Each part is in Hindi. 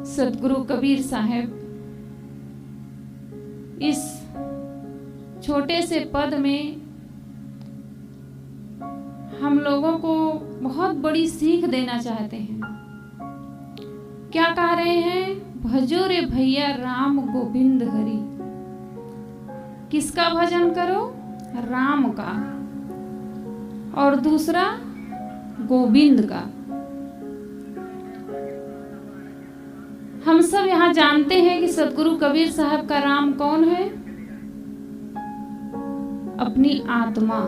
सदगुरु कबीर साहब इस छोटे से पद में हम लोगों को बहुत बड़ी सीख देना चाहते हैं। क्या कह रहे हैं? भजो रे भैया राम गोविंद हरि। किसका भजन करो? राम का, और दूसरा गोविंद का। हम सब यहाँ जानते हैं कि सदगुरु कबीर साहब का राम कौन है? अपनी आत्मा।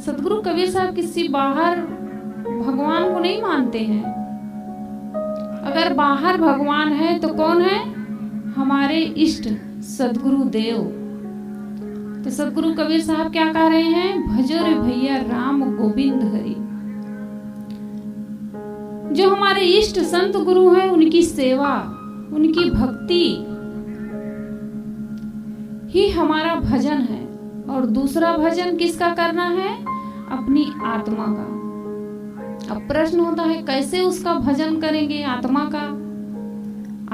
सदगुरु कबीर साहब किसी बाहर भगवान को नहीं मानते हैं। अगर बाहर भगवान है तो कौन है? हमारे इष्ट सदगुरु देव। तो सदगुरु कबीर साहब क्या कह रहे हैं? भजो रे भैया राम गोविंद हरि। जो हमारे इष्ट संत गुरु हैं उनकी सेवा, उनकी भक्ति ही हमारा भजन है। और दूसरा भजन किसका करना है? अपनी आत्मा का। अब प्रश्न होता है कैसे उसका भजन करेंगे? आत्मा का।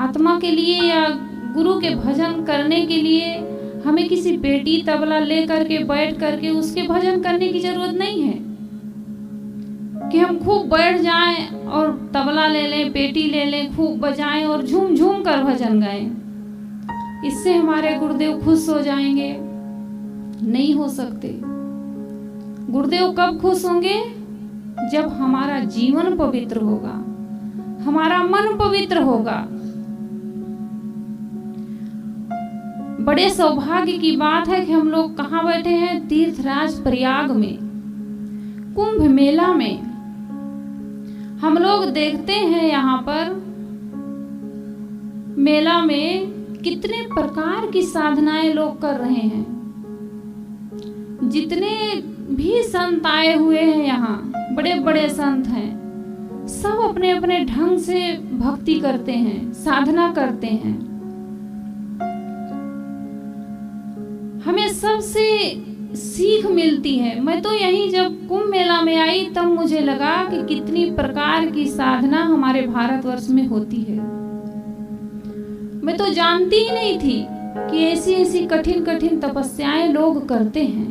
आत्मा के लिए या गुरु के भजन करने के लिए हमें किसी पेटी तबला ले करके बैठ करके उसके भजन करने की जरूरत नहीं है कि हम खूब बैठ जाएं और तबला ले लें, पेटी ले लें, खूब बजाएं और झूम झूम कर भजन गाएं। इससे हमारे गुरुदेव खुश हो जाएंगे? नहीं हो सकते। गुरुदेव कब खुश होंगे? जब हमारा जीवन पवित्र होगा, हमारा मन पवित्र होगा। बड़े सौभाग्य की बात है कि हम लोग कहाँ बैठे हैं? तीर्थराज प्रयाग में, कुंभ मेला में। हम लोग देखते हैं यहाँ पर मेला में कितने प्रकार की साधनाएं लोग कर रहे हैं। जितने भी संत आए हुए हैं यहाँ, बड़े बड़े संत हैं, सब अपने अपने ढंग से भक्ति करते हैं, साधना करते हैं। हमें सबसे सीख मिलती है। मैं तो यहीं जब कुंभ मेला में आई तब मुझे लगा कि कितनी प्रकार की साधना हमारे भारतवर्ष में होती है। मैं तो जानती ही नहीं थी कि ऐसी ऐसी कठिन कठिन तपस्याएं लोग करते हैं।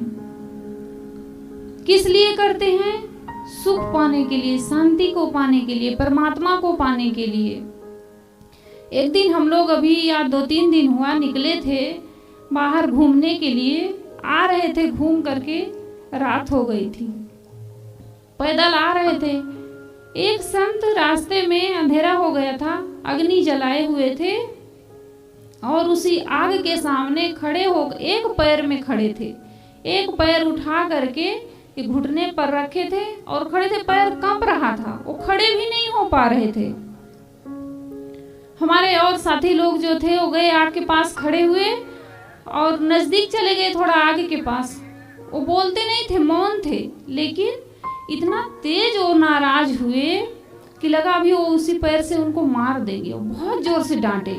किस लिए करते हैं? सुख पाने के लिए, शांति को पाने के लिए, परमात्मा को पाने के लिए। एक दिन हम लोग अभी या 2-3 दिन हुआ निकले थे बाहर घूमने के लिए। आ रहे थे घूम करके, रात हो गई थी, पैदल आ रहे थे। एक संत रास्ते में, अंधेरा हो गया था, अग्नि जलाए हुए थे और उसी आग के सामने खड़े हो, एक पैर में खड़े थे, एक पैर उठा करके घुटने पर रखे थे और खड़े थे। पैर कंप रहा था, वो खड़े भी नहीं हो पा रहे थे। हमारे और साथी लोग जो थे वो गए आग के पास खड़े हुए और नजदीक चले गए थोड़ा आगे के पास। वो बोलते नहीं थे, मौन थे, लेकिन इतना तेज और नाराज हुए कि लगा अभी वो उसी पैर से उनको मार देंगे। वो बहुत जोर से डांटे।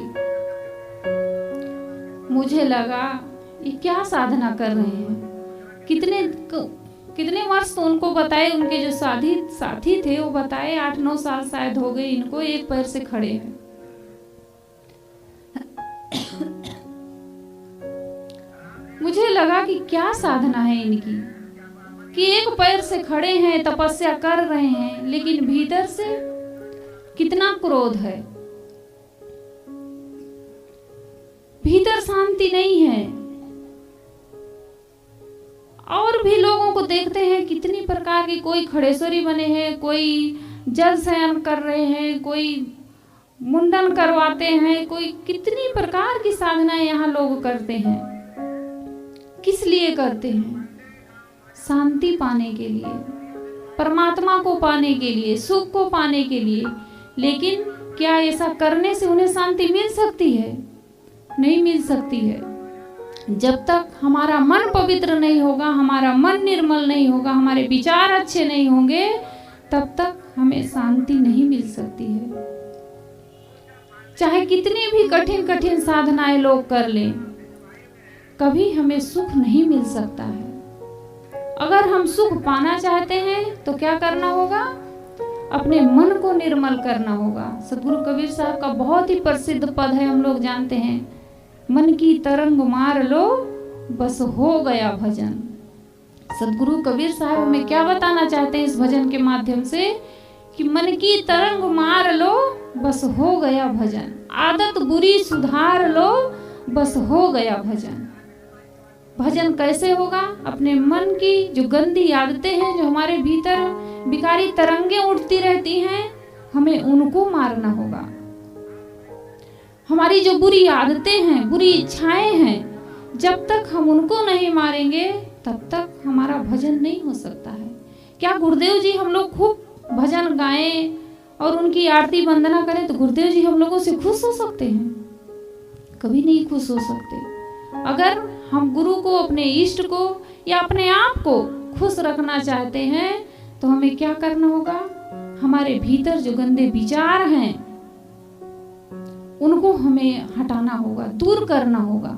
मुझे लगा ये क्या साधना कर रहे हैं। कितने वर्ष तो उनको बताए, उनके जो साथी थे वो बताए 8-9 साल शायद हो गए इनको एक पैर से खड़े हैं। मुझे लगा कि क्या साधना है इनकी कि एक पैर से खड़े हैं, तपस्या कर रहे हैं, लेकिन भीतर से कितना क्रोध है, भीतर शांति नहीं है। और भी लोगों को देखते हैं कितनी प्रकार की, कोई खड़ेश्वरी बने हैं, कोई जल शयन कर रहे हैं, कोई मुंडन करवाते हैं, कोई कितनी प्रकार की साधनाएं यहाँ लोग करते हैं। किस लिए करते हैं? शांति पाने के लिए, परमात्मा को पाने के लिए, सुख को पाने के लिए। लेकिन क्या ऐसा करने से उन्हें शांति मिल सकती है? नहीं मिल सकती है। जब तक हमारा मन पवित्र नहीं होगा, हमारा मन निर्मल नहीं होगा, हमारे विचार अच्छे नहीं होंगे, तब तक हमें शांति नहीं मिल सकती है। चाहे कितनी भी कठिन कठिन साधनाएं लोग कर लें, कभी हमें सुख नहीं मिल सकता है। अगर हम सुख पाना चाहते हैं तो क्या करना होगा? अपने मन को निर्मल करना होगा। सदगुरु कबीर साहब का बहुत ही प्रसिद्ध पद है, हम लोग जानते हैं, मन की तरंग मार लो बस हो गया भजन। सदगुरु कबीर साहब हमें क्या बताना चाहते हैं इस भजन के माध्यम से कि मन की तरंग मार लो बस हो गया भजन, आदत बुरी सुधार लो बस हो गया भजन। भजन कैसे होगा? अपने मन की जो गंदी आदतें हैं, जो हमारे भीतर विकारी तरंगे उठती रहती हैं, हमें उनको मारना होगा। हमारी जो बुरी आदतें हैं, बुरी इच्छाएं हैं, जब तक हम उनको नहीं मारेंगे तब तक हमारा भजन नहीं हो सकता है। क्या गुरुदेव जी हम लोग खूब भजन गाएं और उनकी आरती वंदना करें तो गुरुदेव जी हम लोगों से खुश हो सकते हैं? कभी नहीं खुश हो सकते। अगर हम गुरु को, अपने इष्ट को या अपने आप को खुश रखना चाहते हैं तो हमें क्या करना होगा? हमारे भीतर जो गंदे विचार हैं उनको हमें हटाना होगा, दूर करना होगा।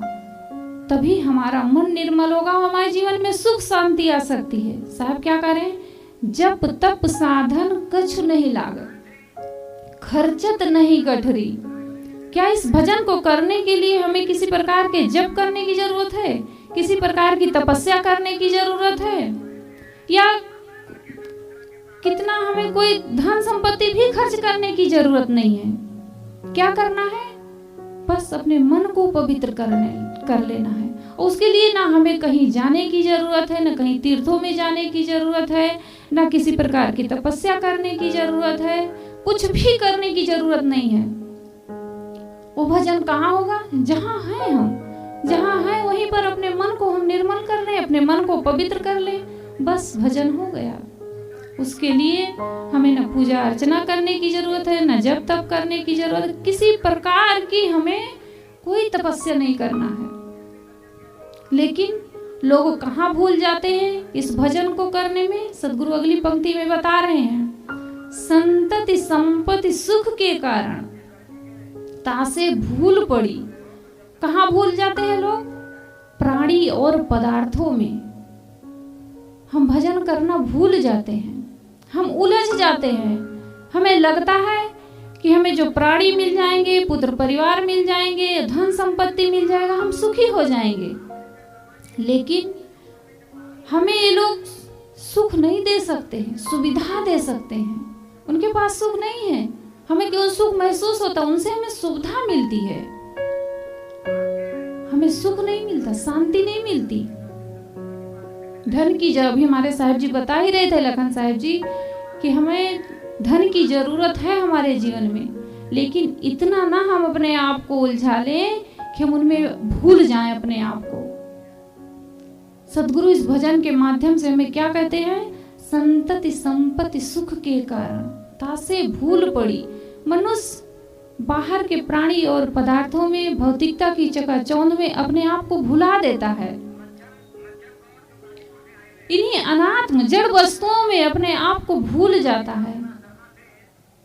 तभी हमारा मन निर्मल होगा, हमारे जीवन में सुख शांति आ सकती है। साहब क्या करें? जप तप साधन कछु नहीं लागत, खर्चत नहीं गठरी। क्या इस भजन को करने के लिए हमें किसी प्रकार के जप करने की जरूरत है? किसी प्रकार की तपस्या करने की जरूरत है? या कितना हमें कोई धन संपत्ति भी खर्च करने की जरूरत नहीं है। क्या करना है? बस अपने मन को पवित्र कर लेना है। और उसके लिए ना हमें कहीं जाने की जरूरत है, ना कहीं तीर्थों में जाने की जरूरत है, ना किसी प्रकार की तपस्या करने की जरूरत है, कुछ भी करने की जरूरत नहीं है। वो भजन कहाँ होगा? जहाँ हैं हम, जहाँ हैं वहीं पर अपने मन को हम निर्मल कर लें, अपने मन को पवित्र कर लें, बस भजन हो गया। उसके लिए हमें न पूजा अर्चना करने की जरूरत है, न जप तप करने की जरूरत है, किसी प्रकार की हमें कोई तपस्या नहीं करना है। लेकिन लोग कहाँ भूल जाते हैं इस भजन को करने में? सदगुरु अगली पंक्ति में बता रहे हैं, संतति संपत्ति सुख के कारण तासे भूल पड़ी। कहाँ भूल जाते हैं लोग? प्राणी और पदार्थों में हम भजन करना भूल जाते हैं, हम उलझ जाते हैं। हमें लगता है कि हमें जो प्राणी मिल जाएंगे, पुत्र परिवार मिल जाएंगे, धन संपत्ति मिल जाएगा, हम सुखी हो जाएंगे। लेकिन हमें ये लोग सुख नहीं दे सकते हैं, सुविधा दे सकते हैं, उनके पास सुख नहीं है। हमें केवल सुख महसूस होता, उनसे हमें सुविधा मिलती है, हमें सुख नहीं मिलता, शांति नहीं मिलती। धन की, जब भी हमारे साहब जी बता ही रहे थे, लखन साहब जी, कि हमें धन की जरूरत है हमारे जीवन में, लेकिन इतना ना हम अपने आप को उलझा लें कि हम उनमें भूल जाएं अपने आप को। सदगुरु इस भजन के माध्यम से हमें क्या कहते हैं? संतति संपत्ति सुख के कारण तासे भूल पड़ी। मनुष्य बाहर के प्राणी और पदार्थों में, भौतिकता की चकाचौंध में अपने आप को भुला देता है। इन्हीं अनात्म जड़ वस्तुओं में अपने आप को भूल जाता है,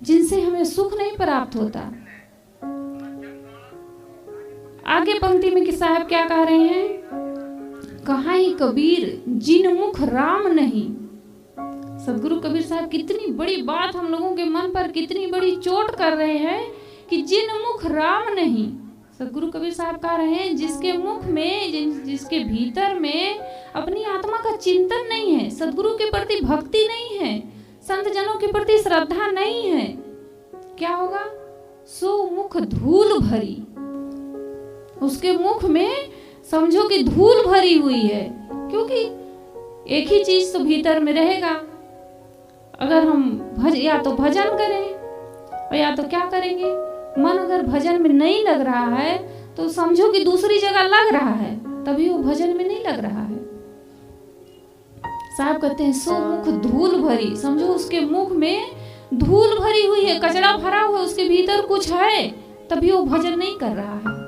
जिनसे हमें सुख नहीं प्राप्त होता। आगे पंक्ति में कि साहब क्या कह रहे हैं? कहा ही कबीर जिन मुख राम नहीं। सदगुरु कबीर साहब कितनी बड़ी बात हम लोगों के मन पर, कितनी बड़ी चोट कर रहे हैं कि जिन मुख राम नहीं। सदगुरु कबीर साहब कह रहे हैं जिसके मुख में, जिसके भीतर में अपनी आत्मा का चिंतन नहीं है, सदगुरु के प्रति भक्ति नहीं है, संत जनों के प्रति श्रद्धा नहीं है, क्या होगा? सो मुख धूल भरी। उसके मुख में समझो कि धूल भरी हुई है, क्योंकि एक ही चीज तो भीतर में रहेगा। अगर हम या तो भजन करें और या तो क्या करेंगे? मन अगर भजन में नहीं लग रहा है तो समझो कि दूसरी जगह लग रहा है, तभी वो भजन में नहीं लग रहा है। साहब कहते हैं सो मुख धूल भरी। समझो उसके मुख में धूल भरी हुई है, कचरा भरा हुआ है, उसके भीतर कुछ है, तभी वो भजन नहीं कर रहा है।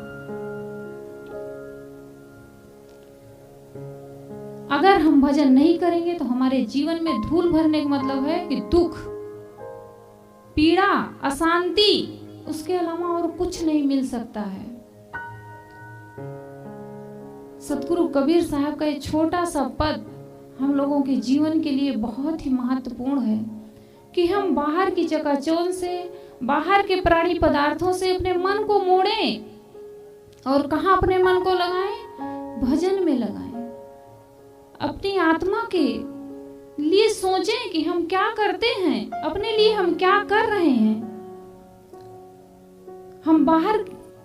अगर हम भजन नहीं करेंगे तो हमारे जीवन में धूल भरने का मतलब है कि दुख, पीड़ा, अशांति, उसके अलावा और कुछ नहीं मिल सकता है। सतगुरु कबीर साहब का एक छोटा सा पद हम लोगों के जीवन के लिए बहुत ही महत्वपूर्ण है। कि हम बाहर की चकाचौंध से, बाहर के प्राणी पदार्थों से अपने मन को मोड़ें और कहाँ अपने मन को लगाएं? भजन में लगाएं। अपनी आत्मा के लिए सोचें कि हम क्या करते हैं, अपने लिए हम क्या कर रहे हैं। हम बाहर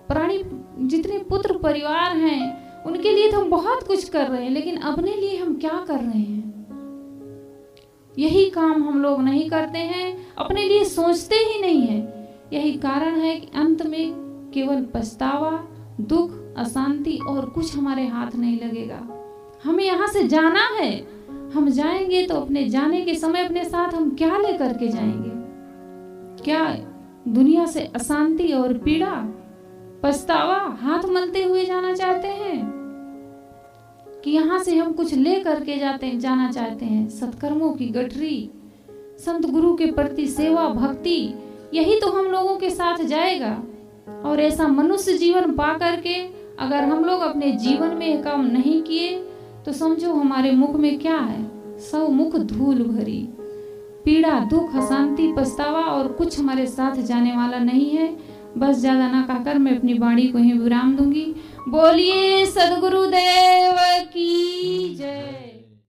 प्राणी जितने पुत्र परिवार हैं उनके लिए तो हम बहुत कुछ कर रहे हैं, लेकिन अपने लिए हम क्या कर रहे हैं? यही काम हम लोग नहीं करते हैं, अपने लिए सोचते ही नहीं हैं। यही कारण है कि अंत में केवल पछतावा, दुख, अशांति और कुछ हमारे हाथ नहीं लगेगा। हमें यहाँ से जाना है, हम जाएंगे तो अपने जाने के समय अपने साथ हम क्या लेकर के जाएंगे? क्या दुनिया से अशांति और पीड़ा, पछतावा हाथ मलते हुए जाना चाहते हैं कि यहाँ से हम कुछ ले करके जाना चाहते हैं? सत्कर्मों की गठरी, संत गुरु के प्रति सेवा भक्ति, यही तो हम लोगों के साथ जाएगा। और ऐसा मनुष्य जीवन पा करके अगर हम लोग अपने जीवन में काम नहीं किए तो समझो हमारे मुख में क्या है? सौ मुख धूल भरी, पीड़ा, दुख, अशांति, पछतावा और कुछ हमारे साथ जाने वाला नहीं है। बस ज्यादा ना कहकर मैं अपनी वाणी को ही विराम दूंगी। बोलिए सद्गुरुदेव की जय।